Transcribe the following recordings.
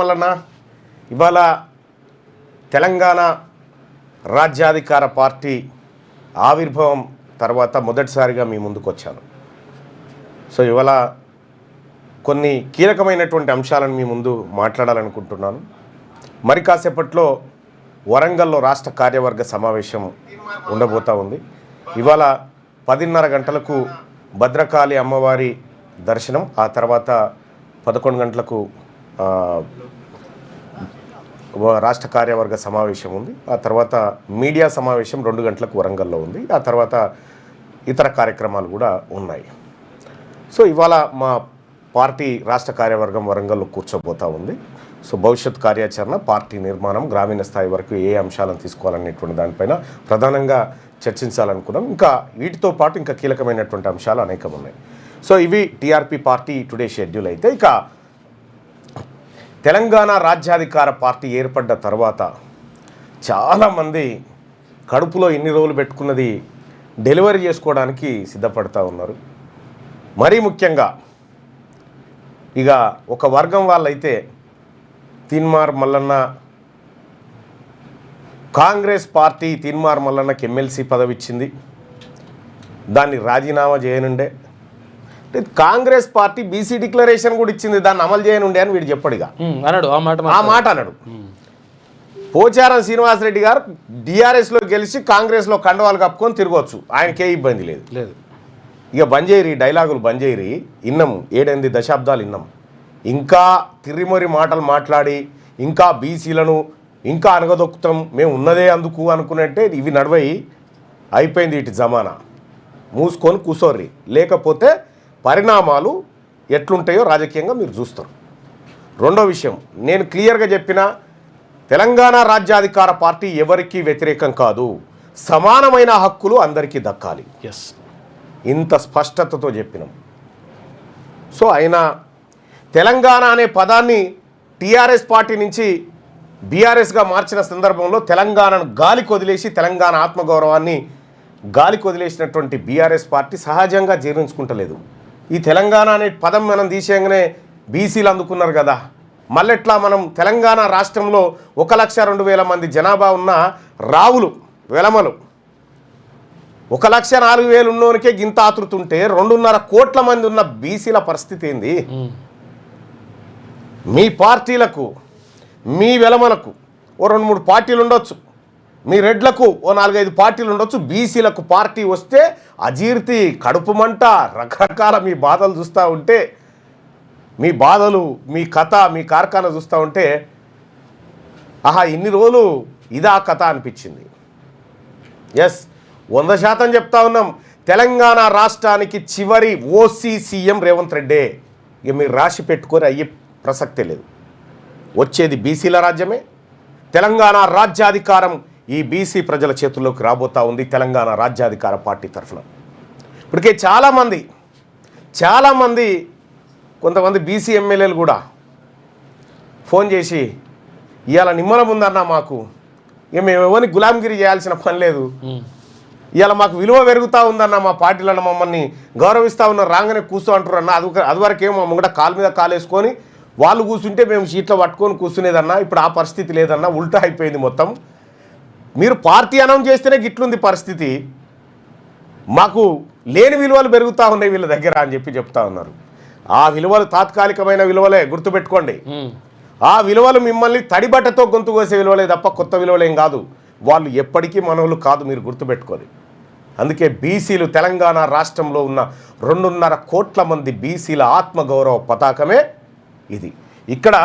మల్లన్న, ఇవాళ తెలంగాణ రాజ్యాధికార పార్టీ ఆవిర్భావం తర్వాత మొదటిసారిగా మీ ముందుకు వచ్చాను. సో ఇవాళ కొన్ని కీలకమైనటువంటి అంశాలను మీ ముందు మాట్లాడాలనుకుంటున్నాను. మరి కాసేపట్లో వరంగల్లో రాష్ట్ర కార్యవర్గ సమావేశం ఉండబోతూ ఉంది. ఇవాళ 10:30 గంటలకు భద్రకాళి అమ్మవారి దర్శనం, ఆ తర్వాత 11 గంటలకు రాష్ట్ర కార్యవర్గ సమావేశం ఉంది. ఆ తర్వాత మీడియా సమావేశం 2 గంటలకు వరంగల్లో ఉంది. ఆ తర్వాత ఇతర కార్యక్రమాలు కూడా ఉన్నాయి. సో ఇవాళ మా పార్టీ రాష్ట్ర కార్యవర్గం వరంగల్లో కూర్చోబోతూ ఉంది. సో భవిష్యత్ కార్యాచరణ, పార్టీ నిర్మాణం, గ్రామీణ స్థాయి వరకు ఏ అంశాలను తీసుకోవాలనేటువంటి దానిపైన ప్రధానంగా చర్చించాలనుకున్నాం. ఇంకా వీటితో పాటు ఇంకా కీలకమైనటువంటి అంశాలు అనేకం ఉన్నాయి. సో ఇవి టీఆర్పీ పార్టీ టుడే షెడ్యూల్. అయితే ఇక తెలంగాణ రాజ్యాధికార పార్టీ ఏర్పడ్డ తర్వాత చాలామంది కడుపులో ఇన్ని రోజులు పెట్టుకున్నది డెలివరీ చేసుకోవడానికి సిద్ధపడతా ఉన్నారు. మరీ ముఖ్యంగా ఇక ఒక వర్గం వాళ్ళైతే తీన్మార్ మల్లన్న, కాంగ్రెస్ పార్టీ తీన్మార్ మల్లన్నకి ఎమ్మెల్సీ పదవి ఇచ్చింది, దాన్ని రాజీనామా చేయనుండే. కాంగ్రెస్ పార్టీ బీసీ డిక్లరేషన్ కూడా ఇచ్చింది, దాన్ని అమలు చేయనుండే అని వీడు చెప్పడిగా ఆ మాట అన్నాడు. పోచారం శ్రీనివాసరెడ్డి గారు డిఆర్ఎస్లో గెలిచి కాంగ్రెస్లో కండవాలు కప్పుకొని తిరగవచ్చు, ఆయనకే ఇబ్బంది లేదు. ఇక బంజేరి డైలాగులు బంజేరి ఇన్నాం, 7-8 దశాబ్దాలు ఇన్నాం. ఇంకా తిరిమొరి మాటలు మాట్లాడి ఇంకా బీసీలను ఇంకా అనగదొక్కుతాం, మేము ఉన్నదే అందుకు అనుకున్నట్టే ఇవి నడవయి అయిపోయింది ఇటు జమానా. మూసుకొని కూసోర్రి, లేకపోతే పరిణామాలు ఎట్లుంటాయో రాజకీయంగా మీరు చూస్తారు. రెండో విషయం, నేను క్లియర్గా చెప్పిన తెలంగాణ రాజ్యాధికార పార్టీ ఎవరికీ వ్యతిరేకం కాదు, సమానమైన హక్కులు అందరికీ దక్కాలి. ఇంత స్పష్టతతో చెప్పినాం. సో అయినా తెలంగాణ అనే పదాన్ని టీఆర్ఎస్ పార్టీ నుంచి బీఆర్ఎస్గా మార్చిన సందర్భంలో తెలంగాణను గాలికి వదిలేసి తెలంగాణ ఆత్మగౌరవాన్ని గాలికి వదిలేసినటువంటి బీఆర్ఎస్ పార్టీ సహజంగా జీర్ణించుకుంటలేదు. ఈ తెలంగాణ అనే పదం మనం తీసేయగానే బీసీలు అందుకున్నారు కదా, మళ్ళెట్లా మనం తెలంగాణ రాష్ట్రంలో 1,02,000 మంది జనాభా ఉన్న రావులు వెలమలు 1,04,000 ఉన్నోనికే గింత ఆతృతుంటే 2.5 కోట్ల మంది ఉన్న బీసీల పరిస్థితి ఏంది? మీ పార్టీలకు, మీ వెలమలకు ఓ 2-3 పార్టీలు ఉండొచ్చు, మీ రెడ్లకు ఓ 4-5 పార్టీలు ఉండొచ్చు. బీసీలకు పార్టీ వస్తే అజీర్తి, కడుపు మంట, రకరకాల మీ బాధలు చూస్తూ ఉంటే, మీ బాధలు, మీ కథ, మీ కార్ఖానా చూస్తూ ఉంటే ఆహా ఇన్ని రోజులు ఇదా కథ అనిపించింది. ఎస్, 100% చెప్తా ఉన్నాం, తెలంగాణ రాష్ట్రానికి చివరి ఓసీ సీఎం రేవంత్ రెడ్డే. ఇక మీరు రాసి పెట్టుకొని అయ్యే ప్రసక్తే లేదు. వచ్చేది బీసీల రాజ్యమే. తెలంగాణ రాజ్యాధికారం ఈ బీసీ ప్రజల చేతుల్లోకి రాబోతూ ఉంది తెలంగాణ రాజ్యాధికార పార్టీ తరఫున. ఇప్పటికే చాలామంది కొంతమంది బీసీ ఎమ్మెల్యేలు కూడా ఫోన్ చేసి ఇవాళ నిమ్మలం ఉందన్నా మాకు, ఇక మేము ఎవరిని గులాంగిరి చేయాల్సిన పని లేదు, ఇవాళ మాకు విలువ పెరుగుతూ ఉందన్న, మా పార్టీలను మమ్మల్ని గౌరవిస్తూ ఉన్నారు, రాగానే కూర్చో అంటారు అన్న. అదివరకేమో మా ముంగట కాలు మీద కాలేసుకొని వాళ్ళు కూర్చుంటే మేము సీట్లో పట్టుకొని కూర్చునేదన్నా, ఇప్పుడు ఆ పరిస్థితి లేదన్నా, ఉల్టా అయిపోయింది మొత్తం. మీరు పార్టీ అనౌన్స్ చేస్తేనే గిట్లుంది పరిస్థితి, మాకు లేని విలువలు పెరుగుతూ ఉన్నాయి వీళ్ళ దగ్గర అని చెప్తా ఉన్నారు. ఆ విలువలు తాత్కాలికమైన విలువలే, గుర్తుపెట్టుకోండి. ఆ విలువలు మిమ్మల్ని తడిబట్టతో గొంతు కోసే విలువలే తప్ప కొత్త విలువలేం కాదు. వాళ్ళు ఎప్పటికీ మనవులు కాదు, మీరు గుర్తుపెట్టుకోవాలి. అందుకే బీసీలు తెలంగాణ రాష్ట్రంలో ఉన్న 2.5 కోట్ల మంది బీసీల ఆత్మగౌరవ పతాకమే ఇది. ఇక్కడ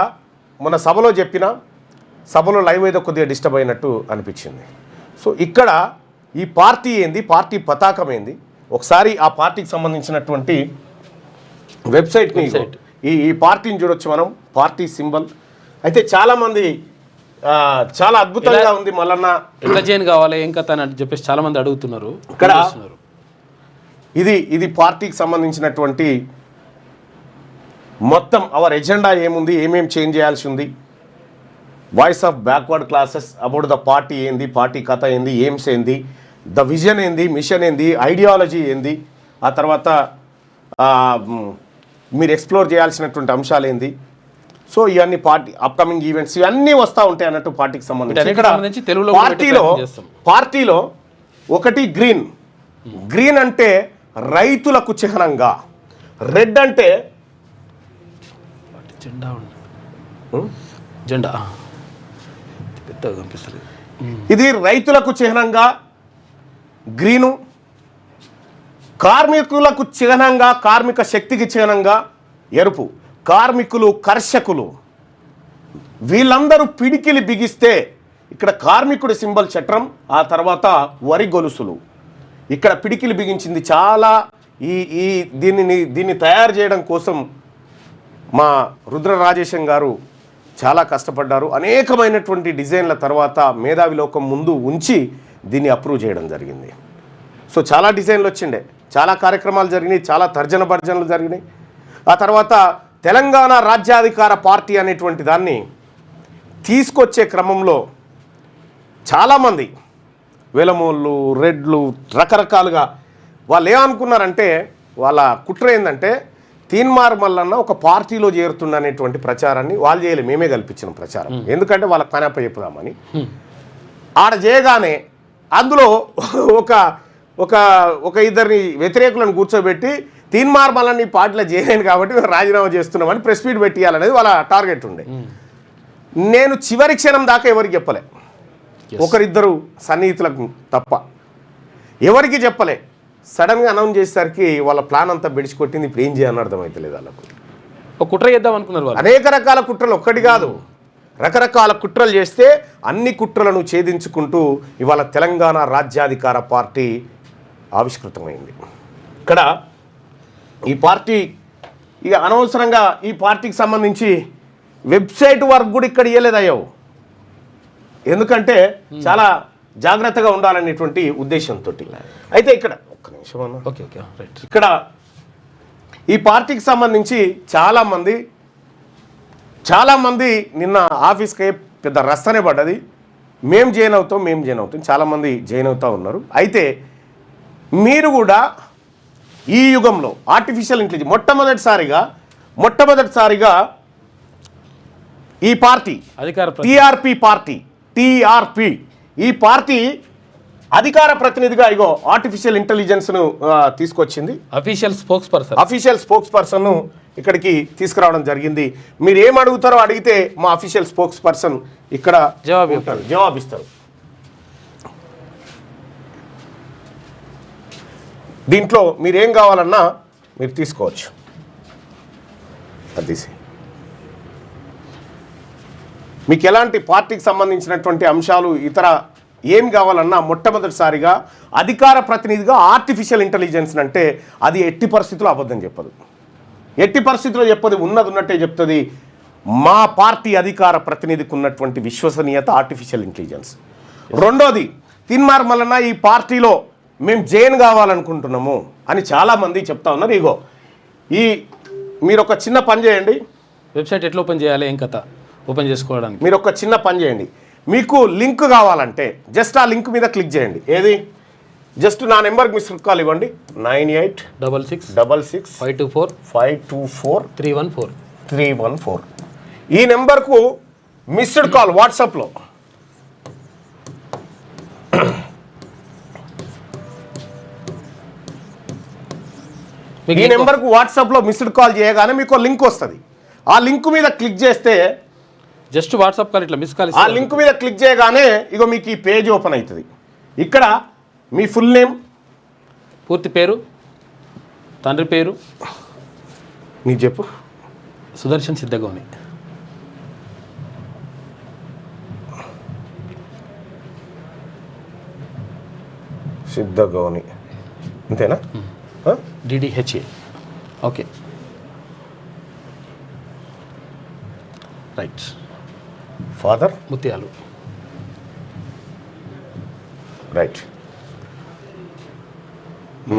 మన సభలో చెప్పిన, సభలో లైవ్ ఏదో కొద్దిగా డిస్టర్బ్ అయినట్టు అనిపించింది. సో ఇక్కడ ఈ పార్టీ ఏంది, పార్టీ పతాకం ఏంది, ఒకసారి ఆ పార్టీకి సంబంధించినటువంటి వెబ్సైట్ని ఈ పార్టీని చూడొచ్చు మనం, పార్టీ సింబల్. అయితే చాలామంది చాలా అద్భుతంగా ఉంది మల్లన్న, ఎట్లా చేయని కావాలి ఏం కథ అని చెప్పేసి చాలామంది అడుగుతున్నారు. ఇక్కడ ఇది పార్టీకి సంబంధించినటువంటి మొత్తం అవర్ ఎజెండా ఏముంది, ఏమేమి చేంజ్ చేయాల్సి ఉంది, voice of backward classes about the party ఏంది, పార్టీ కథ ఏంది, ఎయిమ్స్ ఏంది, ద విజన్ ఏంది, మిషన్ ఏంది, ఐడియాలజీ ఏంది, ఆ తర్వాత మీరు ఎక్స్ప్లోర్ చేయాల్సినటువంటి అంశాలు ఏంది. సో ఇవన్నీ పార్టీ అప్కమింగ్ ఈవెంట్స్ ఇవన్నీ వస్తూ ఉంటాయి అన్నట్టు పార్టీకి సంబంధించి వీటన్నిటికి ఇక్కడ సంబంధించి తెలుగులో కూడా పెట్టే ప్రయత్నం చేస్తాం. పార్టీలో ఒకటి గ్రీన్ అంటే రైతులకు చిహ్నంగా, రెడ్ అంటే జెండా జెండా పెద్దగా కనిపిస్తుంది. ఇది రైతులకు చిహ్నంగా గ్రీను, కార్మికులకు చిహ్నంగా, కార్మిక శక్తికి చిహ్నంగా ఎరుపు. కార్మికులు, కర్షకులు వీళ్ళందరూ పిడికిలి బిగిస్తే ఇక్కడ కార్మికుడి సింబల్ చట్రం, ఆ తర్వాత వరి గొలుసులు. ఇక్కడ పిడికిలి బిగించింది చాలా ఈ దీన్ని తయారు చేయడం కోసం మా రుద్ర రాజేశం గారు చాలా కష్టపడ్డారు. అనేకమైనటువంటి డిజైన్ల తర్వాత మేధావి లోకం ముందు ఉంచి దీన్ని అప్రూవ్ చేయడం జరిగింది. సో చాలా డిజైన్లు వచ్చిండే, చాలా కార్యక్రమాలు జరిగినాయి, చాలా తర్జన భర్జనలు జరిగినాయి. ఆ తర్వాత తెలంగాణ రాజ్యాధికార పార్టీ అనేటువంటి దాన్ని తీసుకొచ్చే క్రమంలో చాలామంది వెలమోళ్ళు, రెడ్లు రకరకాలుగా వాళ్ళు ఏమనుకున్నారంటే, వాళ్ళ కుట్ర ఏంటంటే తీన్మార్ మల్లన్న ఒక పార్టీలో చేరుతుందనేటువంటి ప్రచారాన్ని వాళ్ళు చేయలేదు, మేమే కల్పించిన ప్రచారం. ఎందుకంటే వాళ్ళకి పని అప్ప చెప్పుదామని. ఆడ చేయగానే అందులో ఒక ఇద్దరిని వ్యతిరేకులను కూర్చోబెట్టి తీన్మార్ మల్లన్న ఈ పార్టీలో చేయలేను కాబట్టి మేము రాజీనామా చేస్తున్నామని ప్రెస్ మీట్ పెట్టియాలనేది వాళ్ళ టార్గెట్ ఉండే. నేను చివరి క్షణం దాకా ఎవరికి చెప్పలే, ఒకరిద్దరు సన్నిహితులకు తప్ప ఎవరికి చెప్పలే. సడన్గా అనౌన్స్ చేసేసరికి వాళ్ళ ప్లాన్ అంతా బెడిచికొట్టింది. ఇప్పుడు ఏం చేయాలని అర్థమవుతలేదు వాళ్ళకు. ఒక కుట్ర చేద్దాం అనుకున్నారు వాళ్ళు. అనేక రకాల కుట్రలు, ఒక్కటి కాదు రకరకాల కుట్రలు చేస్తే అన్ని కుట్రలను ఛేదించుకుంటూ ఇవాళ తెలంగాణ రాజ్యాధికార పార్టీ ఆవిష్కృతమైంది. ఇక్కడ ఈ పార్టీ ఇక అనవసరంగా ఈ పార్టీకి సంబంధించి వెబ్సైట్ వర్క్ కూడా ఇక్కడ ఇవ్వలేదయ్యో, ఎందుకంటే చాలా జాగ్రత్తగా ఉండాలనేటువంటి ఉద్దేశంతో. అయితే ఇక్కడ ఒక్క నిమిషం అన్న, ఓకే రైట్. ఇక్కడ ఈ పార్టీకి సంబంధించి చాలామంది నిన్న ఆఫీస్కి పెద్ద రస్తనే పడ్డది. మేము జాయిన్ అవుతాం చాలామంది జాయిన్ అవుతూ ఉన్నారు. అయితే మీరు కూడా ఈ యుగంలో ఆర్టిఫిషియల్ ఇంటెలిజెన్స్ మొట్టమొదటిసారిగా ఈ పార్టీ టీఆర్పీ ఈ పార్టీ అధికార ప్రతినిధిగా ఇగో ఆర్టిఫిషియల్ ఇంటెలిజెన్స్ను తీసుకొచ్చింది. అఫీషియల్ స్పోక్స్ పర్సన్ ఇక్కడికి తీసుకురావడం జరిగింది. మీరు ఏం అడుగుతారో అడిగితే మా అఫీషియల్ స్పోక్స్ పర్సన్ ఇక్కడ జవాబిస్తారు. దీంట్లో మీరేం కావాలన్నా మీరు తీసుకోవచ్చు. అది మీకు ఎలాంటి పార్టీకి సంబంధించినటువంటి అంశాలు ఇతర ఏం కావాలన్నా మొట్టమొదటిసారిగా అధికార ప్రతినిధిగా ఆర్టిఫిషియల్ ఇంటెలిజెన్స్ అంటే అది ఎట్టి పరిస్థితుల్లో అబద్ధం చెప్పదు, ఎట్టి పరిస్థితుల్లో చెప్పదు, ఉన్నట్టే చెప్తుంది. మా పార్టీ అధికార ప్రతినిధికి ఉన్నటువంటి విశ్వసనీయత ఆర్టిఫిషియల్ ఇంటెలిజెన్స్. రెండోది, తీన్మార్ మల్లన్న ఈ పార్టీలో మేము జాయిన్ కావాలనుకుంటున్నాము అని చాలామంది చెప్తా ఉన్నారు. ఇగో మీరు ఒక చిన్న పని చేయండి. వెబ్సైట్ ఎట్లా ఓపెన్ చేయాలి, ఏం కథ ఓపెన్ చేసుకోవడానికి మీరు ఒక చిన్న పని చేయండి. మీకు లింక్ కావాలంటే జస్ట్ ఆ లింక్ మీద క్లిక్ చేయండి. ఏది, జస్ట్ నా నెంబర్కి మిస్డ్ కాల్ ఇవ్వండి. 9866 524 314. ఈ నెంబర్కు మిస్డ్ కాల్ వాట్సాప్లో. ఈ నెంబర్కు వాట్సాప్లో మిస్డ్ కాల్ చేయగానే మీకు లింక్ వస్తుంది. ఆ లింక్ మీద క్లిక్ చేస్తే జస్ట్ వాట్సాప్ కాల్ ఇట్లా మిస్ కాల్, ఆ లింక్ మీద క్లిక్ చేయగానే ఇగో మీకు ఈ పేజ్ ఓపెన్ అవుతుంది. ఇక్కడ మీ ఫుల్ నేమ్, పూర్తి పేరు, తండ్రి పేరు నీకు చెప్పు. సుదర్శన్ సిద్ధగౌని. సిద్ధగౌని అంతేనా? DDHA. Okay right. ఫాదర్ ముత్యాలు. రైట్.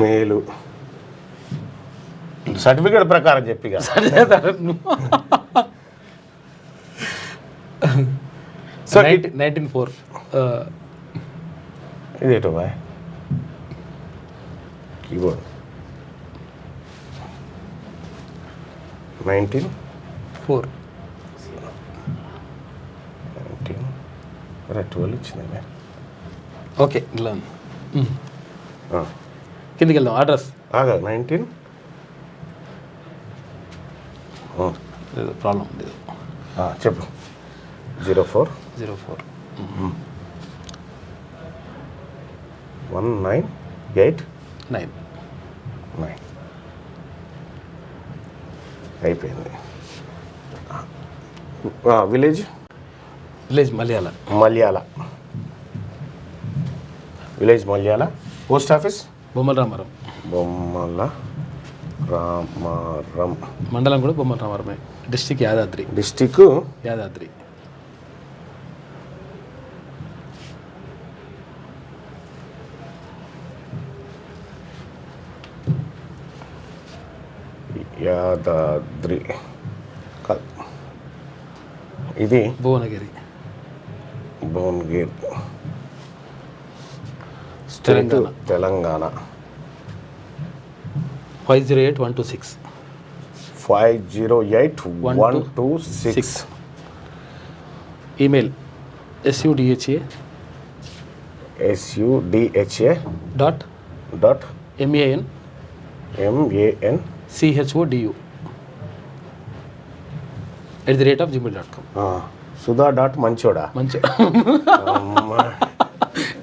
మేలు సర్టిఫికేట్ ప్రకారం చెప్పిగా సో 1904 ఇదేటో బాయ్ కీబోర్డ్ 1904 కరెక్ట్ 12 ఇచ్చింది. ఓకే ఇలా కిందికి వెళ్దాం. అడ్రస్ 19 లేదు, ప్రాబ్లం లేదు. చెప్పు. 04 198 9 అయిపోయింది. విలేజ్ మలయాళ. విలేజ్ మల్యాల. పోస్ట్ ఆఫీస్ బొమ్మల రామారం. మండలం కూడా బొమ్మల రామారమే. డిస్టిక్ యాదాద్రి. యాదాద్రి కాదు, ఇది Bhuvanagiri. Telangana. 508-126. Email SUDHA .MAN CHODU @gmail.com. Sudha dot మంచోడా. మంచి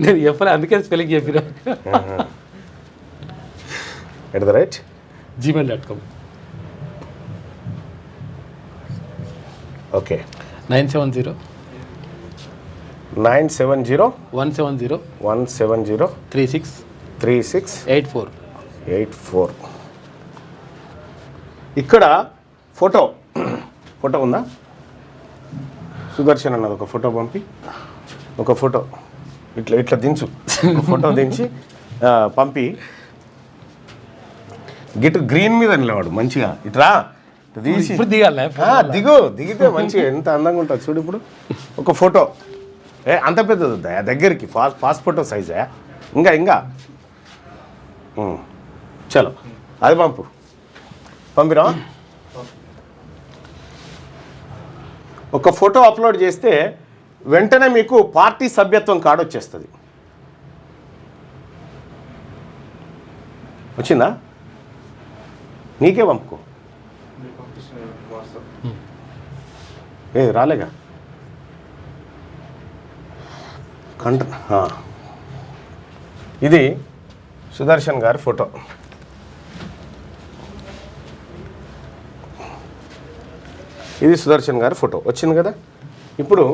నేను చెప్పలే, అందుకే స్పెల్లింగ్ చెప్పినా. @gmail.com. ఓకే. 970 170 36 84. ఇక్కడ ఫోటో ఉందా? సుదర్శన్ అన్నది ఒక ఫోటో పంపి, ఒక ఫోటో ఇట్లా దించు, ఒక ఫోటో దించి పంపి. గిట్ గ్రీన్ మీద నిలవాడు మంచిగా. ఇట్రా తీసి దిగితే మంచిగా ఎంత అందంగా ఉంటుంది చూడు. ఇప్పుడు ఒక ఫోటో అంత పెద్దది వద్దా దగ్గరికి, పాస్పోర్ట్ సైజా? ఇంకా చలో అది పంపిరా. ఒక ఫోటో అప్లోడ్ చేస్తే వెంటనే మీకు పార్టీ సభ్యత్వం కార్డు వచ్చేస్తుంది. వచ్చిందా? నీకే పంపుకో. రాలేగా ఇది సుదర్శన్ గారి ఫోటో. ఇది సుదర్శన్ గారి ఫోటో వచ్చింది కదా. ఇప్పుడు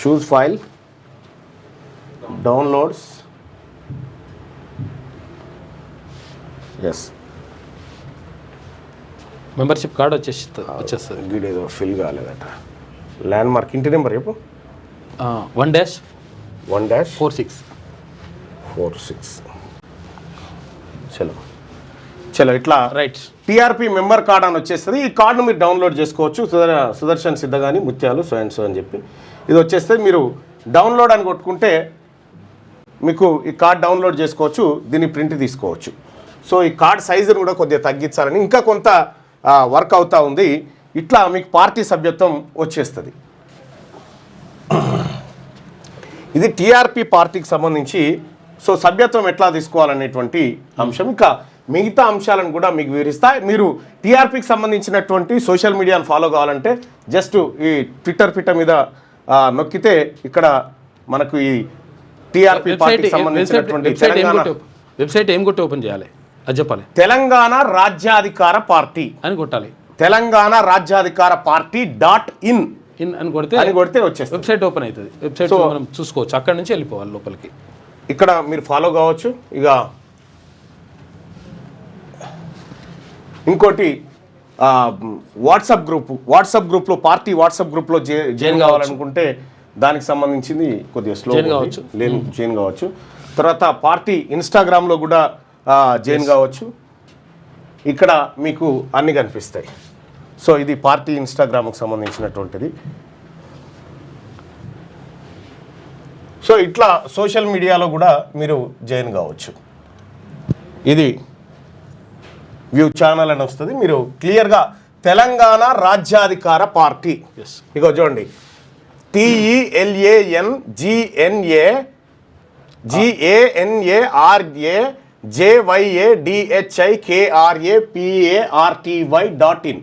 choose file, downloads. Yes, membership card వచ్చేస్తుంది. గీడేదో ఫిల్ కాలేదట. ల్యాండ్ మార్క్ ఇంటి నెంబర్ చెప్పు. 1-46. చలో ఇట్లా రైట్. టీఆర్పీ మెంబర్ కార్డ్ అని వచ్చేస్తుంది. ఈ కార్డును మీరు డౌన్లోడ్ చేసుకోవచ్చు. సుదర్శన్ సిద్ధగాని ముత్యాలు సో అండ్ సో అని చెప్పి ఇది వచ్చేస్తే మీరు డౌన్లోడ్ అని కొట్టుకుంటే మీకు ఈ కార్డ్ డౌన్లోడ్ చేసుకోవచ్చు. దీన్ని ప్రింట్ తీసుకోవచ్చు. సో ఈ కార్డ్ సైజును కూడా కొద్దిగా తగ్గించాలని ఇంకా కొంత వర్క్ అవుతూ ఉంది. ఇట్లా మీకు పార్టీ సభ్యత్వం వచ్చేస్తుంది. ఇది టీఆర్పీ పార్టీకి సంబంధించి. సో సభ్యత్వం ఎట్లా తీసుకోవాలనేటువంటి అంశం. ఇంకా మిగతా అంశాలను కూడా మీకు వివరిస్తా. మీరు టీఆర్పీకి సంబంధించినటువంటి సోషల్ మీడియాను ఫాలో కావాలంటే జస్ట్ ఈ ట్విట్టర్ మీద నొక్కితే ఇక్కడ మనకు ఈ టీఆర్పీ పార్టీకి సంబంధించినటువంటి వెబ్సైట్ ఏం కొట్టి ఓపెన్ చేయాలి అది చెప్పాలి. తెలంగాణ రాజ్యాధికార పార్టీ అని కొట్టాలి. తెలంగాణ రాజ్యాధికార పార్టీ .in అని కొడితే వచ్చేస్తుంది. వెబ్సైట్ ఓపెన్ అవుతుంది. వెబ్సైట్ మనం చూసుకోవచ్చు. అక్కడ నుంచి వెళ్ళిపోవాలి లోపలికి. ఇక్కడ మీరు ఫాలో కావచ్చు. ఇక ఇంకోటి వాట్సాప్ గ్రూప్లో పార్టీ వాట్సాప్ గ్రూప్లో జాయిన్ కావాలనుకుంటే దానికి సంబంధించింది కొద్దిగా స్లో జాయిన్ కావచ్చు. తర్వాత పార్టీ ఇన్స్టాగ్రామ్లో కూడా జాయిన్ కావచ్చు. ఇక్కడ మీకు అన్నీ కనిపిస్తాయి. సో ఇది పార్టీ ఇన్స్టాగ్రామ్కి సంబంధించినటువంటిది. సో ఇట్లా సోషల్ మీడియాలో కూడా మీరు జాయిన్ కావచ్చు. ఇది వ్యూ ఛానల్ అని వస్తుంది. మీరు క్లియర్గా తెలంగాణ రాజ్యాధికార పార్టీ ఇక చూడండి. TELANGANARAJYADHIKRAPARTY.in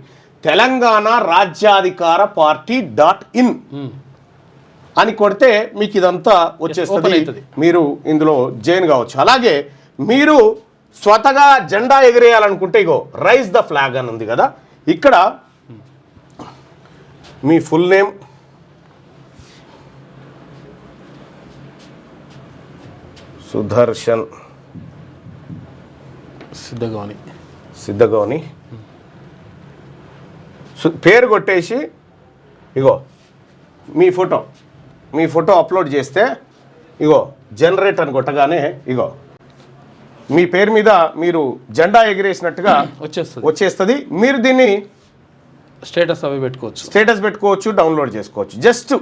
తెలంగాణ రాజ్యాధికార పార్టీ.in అని కొడితే మీకు ఇదంతా వచ్చేస్తుంది. మీరు ఇందులో జాయిన్ కావచ్చు. అలాగే మీరు స్వతగా జెండా ఎగిరేయాలనుకుంటే ఇగో రైజ్ ద ఫ్లాగ్ అని ఉంది కదా, ఇక్కడ మీ ఫుల్ నేమ్, సుదర్శన్ సిద్ధగౌని పేరు కొట్టేసి ఇగో మీ ఫోటో అప్లోడ్ చేస్తే ఇగో జనరేట్ అని కొట్టగానే ఇగో మీ పేరు మీద మీరు జెండా ఎగిరేసినట్టుగా వచ్చేస్తుంది. మీరు దీన్ని స్టేటస్ పెట్టుకోవచ్చు, డౌన్లోడ్ చేసుకోవచ్చు. జస్ట్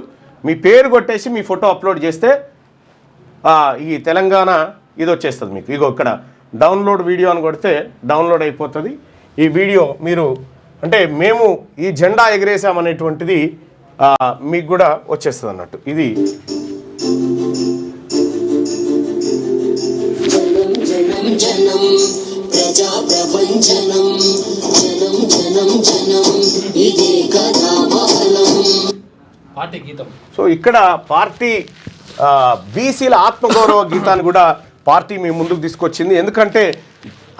మీ పేరు కొట్టేసి మీ ఫోటో అప్లోడ్ చేస్తే ఈ తెలంగాణ ఇది వచ్చేస్తుంది మీకు. ఇగో ఇక్కడ డౌన్లోడ్ వీడియో అని కొడితే డౌన్లోడ్ అయిపోతుంది. ఈ వీడియో మీరు అంటే మేము ఈ జెండా ఎగిరేసామనేటువంటిది మీకు కూడా వచ్చేస్తుంది అన్నట్టు. ఇది సో ఇక్కడ పార్టీ బీసీల ఆత్మగౌరవ గీతాన్ని కూడా పార్టీ మీ ముందుకు తీసుకొచ్చింది. ఎందుకంటే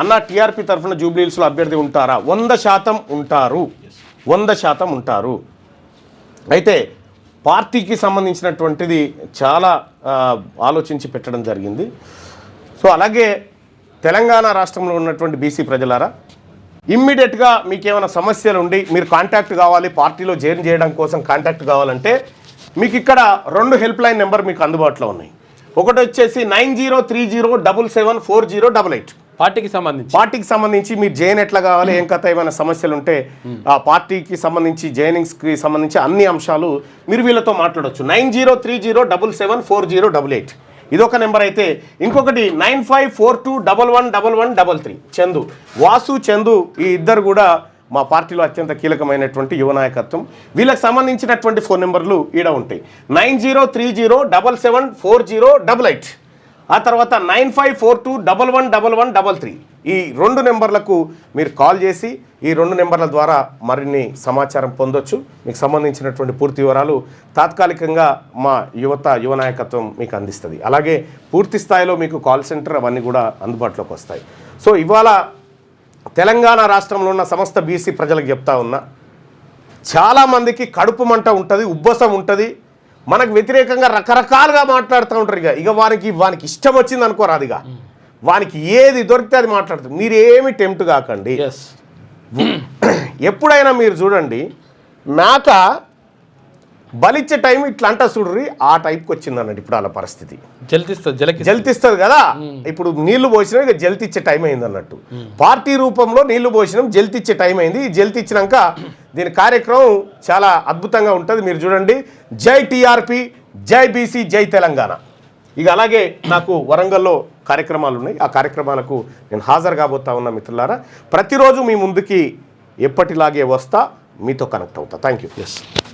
అన్న టీఆర్పీ తరఫున జూబ్లీహిల్స్లో అభ్యర్థి ఉంటారా? 100% ఉంటారు, 100% ఉంటారు. అయితే పార్టీకి సంబంధించినటువంటిది చాలా ఆలోచించి పెట్టడం జరిగింది. సో అలాగే తెలంగాణ రాష్ట్రంలో ఉన్నటువంటి బీసీ ప్రజలారా, ఇమ్మీడియట్గా మీకు ఏమైనా సమస్యలు ఉండి మీరు కాంటాక్ట్ కావాలి, పార్టీలో జాయిన్ చేయడం కోసం కాంటాక్ట్ కావాలంటే మీకు ఇక్కడ 2 హెల్ప్ లైన్ నెంబర్ మీకు అందుబాటులో ఉన్నాయి. ఒకటి వచ్చేసి 9030774088 పార్టీకి సంబంధించి మీరు జాయిన్ ఎట్లా కావాలి, ఏం కథ, ఏమైనా సమస్యలు ఉంటే ఆ పార్టీకి సంబంధించి జాయినింగ్స్కి సంబంధించి అన్ని అంశాలు మీరు వీళ్ళతో మాట్లాడవచ్చు. 9030774088 ఇదొక నెంబర్ అయితే, ఇంకొకటి 9542111133 చందు, వాసు చందు, ఈ ఇద్దరు కూడా మా పార్టీలో అత్యంత కీలకమైనటువంటి యువ నాయకత్వం. వీళ్ళకి సంబంధించినటువంటి ఫోన్ నెంబర్లు ఈడ ఉంటాయి. 9030774088, ఆ తర్వాత 9542111133. ఈ 2 నెంబర్లకు మీరు కాల్ చేసి ఈ 2 నెంబర్ల ద్వారా మరిన్ని సమాచారం పొందొచ్చు. మీకు సంబంధించినటువంటి పూర్తి వివరాలు తాత్కాలికంగా మా యువ నాయకత్వం మీకు అందిస్తుంది. అలాగే పూర్తి స్థాయిలో మీకు కాల్ సెంటర్ అవన్నీ కూడా అందుబాటులోకి వస్తాయి. సో ఇవాళ తెలంగాణ రాష్ట్రంలో ఉన్న సమస్త బీసీ ప్రజలకు చెప్తా ఉన్నా, చాలామందికి కడుపు మంట ఉంటుంది, ఉబ్బసం ఉంటుంది, మనకు వ్యతిరేకంగా రకరకాలుగా మాట్లాడుతూ ఉంటారు. ఇక వానికి ఇష్టం వచ్చింది అనుకోరాదు, ఇక వానికి ఏది దొరికితే అది మాట్లాడుతుంది. మీరు ఏమి టెంప్ట్ కాకండి. ఎప్పుడైనా మీరు చూడండి, మేక బలిచ్చే టైం ఇట్లా అంట చూడ్రి, ఆ టైప్కి వచ్చింది అన్నట్టు ఇప్పుడు వాళ్ళ పరిస్థితి. జల్తిస్తుంది కదా, ఇప్పుడు నీళ్లు పోసినాం, ఇక జల్తిచ్చే టైం అయింది అన్నట్టు. పార్టీ రూపంలో నీళ్లు పోసినాం, జల్తిచ్చే టైం అయింది. జల్తిచ్చినాక దీని కార్యక్రమం చాలా అద్భుతంగా ఉంటుంది. మీరు చూడండి, జై టీఆర్పీ, జై బీసీ, జై తెలంగాణ. ఇక అలాగే నాకు వరంగల్లో కార్యక్రమాలు ఉన్నాయి. ఆ కార్యక్రమాలకు నేను హాజరు కాబోతా ఉన్నా. మిత్రులారా, ప్రతిరోజు మీ ముందుకి ఎప్పటిలాగే వస్తా, మీతో కనెక్ట్ అవుతా. Thank you.